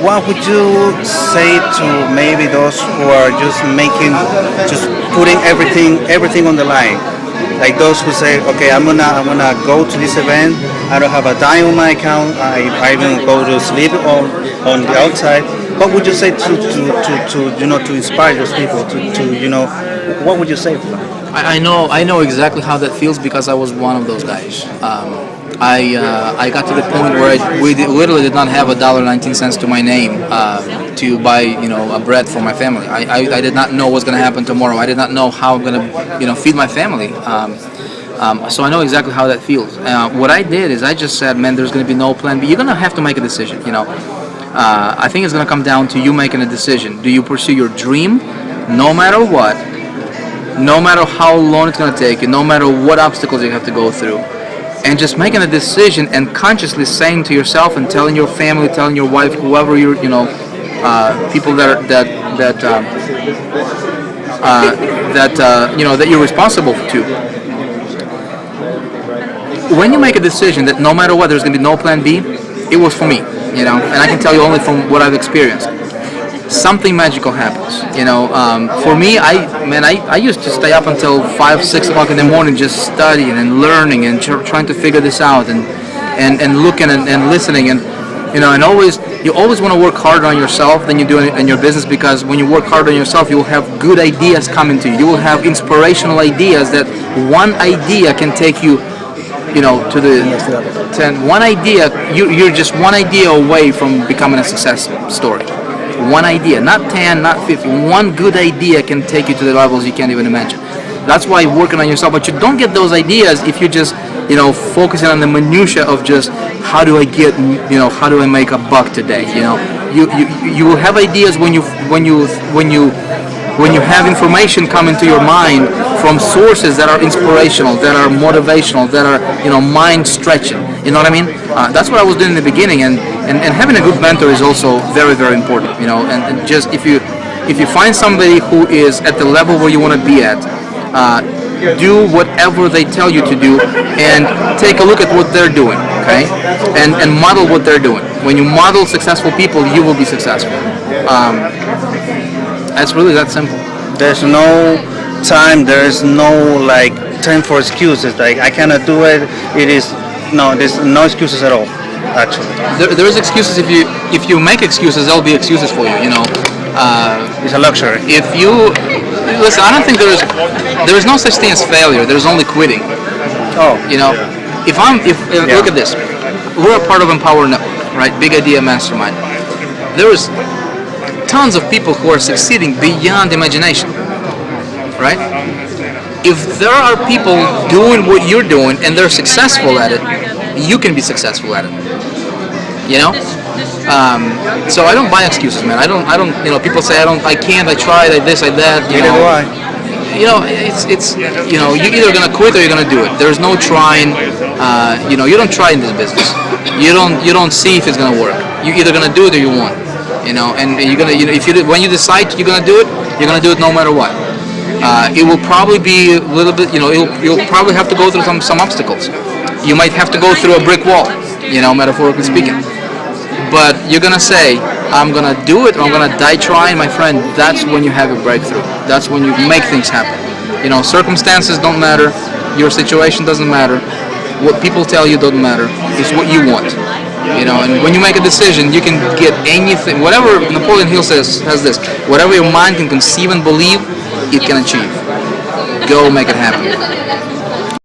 what would you say to maybe those who are just putting everything on the line? Like those who say, okay, I'm gonna go to this event. I don't have a dime on my account. I even go to sleep on the outside. What would you say to inspire those people to what would you say to them? I know exactly how that feels because I was one of those guys. I got to the point where literally did not have $1.19 to my name to buy a bread for my family. I did not know what's going to happen tomorrow. I did not know how I'm going to feed my family. So I know exactly how that feels. What I did is I just said, man, there's going to be no plan B. You're going to have to make a decision. I think it's going to come down to you making a decision. Do you pursue your dream, no matter what? No matter how long it's going to take you, no matter what obstacles you have to go through, and just making a decision and consciously saying to yourself and telling your family, telling your wife, whoever people that you're responsible to. When you make a decision that no matter what, there's going to be no plan B, it was for me, and I can tell you only from what I've experienced. Something magical happens. For me, I used to stay up until 5, 6 o'clock in the morning just studying and learning and trying to figure this out and looking and listening and you always want to work harder on yourself than you do in your business, because when you work hard on yourself, you will have good ideas coming to you. You will have inspirational ideas that one idea can take you to the 10. One idea, you're just one idea away from becoming a success story. One idea, not 10, not 50. One good idea can take you to the levels you can't even imagine. That's why working on yourself. But you don't get those ideas if you just, focusing on the minutia of just how do I make a buck today? You will have ideas when you have information come into your mind from sources that are inspirational, that are motivational, that are mind stretching. You know what I mean? That's what I was doing in the beginning, and having a good mentor is also very, very important. And just if you find somebody who is at the level where you want to be at, do whatever they tell you to do, and take a look at what they're doing, okay? And model what they're doing. When you model successful people, you will be successful. It's really that simple. There's no time. There's no time for excuses. Like I cannot do it. There's no excuses at all. Actually, there is excuses. If you make excuses, there'll be excuses for you. It's a luxury. If you listen, I don't think there is no such thing as failure. There's only quitting. Oh, Look at this. We're a part of Empower Network, right? Big Idea Mastermind. There is tons of people who are succeeding beyond imagination, right? If there are people doing what you're doing and they're successful at it, you can be successful at it. So I don't buy excuses, man. I don't. People say I can't. I tried. I this. I that. Neither do I. It's you're either gonna quit or you're gonna do it. There's no trying. You don't try in this business. You don't see if it's gonna work. You're either gonna do it or you won't. And you're gonna. When you decide you're gonna do it, you're gonna do it no matter what. It will probably be a little bit. You'll probably have to go through some obstacles. You might have to go through a brick wall. Metaphorically speaking. But you're gonna say, I'm gonna do it, or I'm gonna die trying, my friend. That's when you have a breakthrough. That's when you make things happen. Circumstances don't matter. Your situation doesn't matter. What people tell you doesn't matter. It's what you want. And when you make a decision, you can get anything. Whatever Napoleon Hill has this. Whatever your mind can conceive and believe, it can achieve. Go make it happen.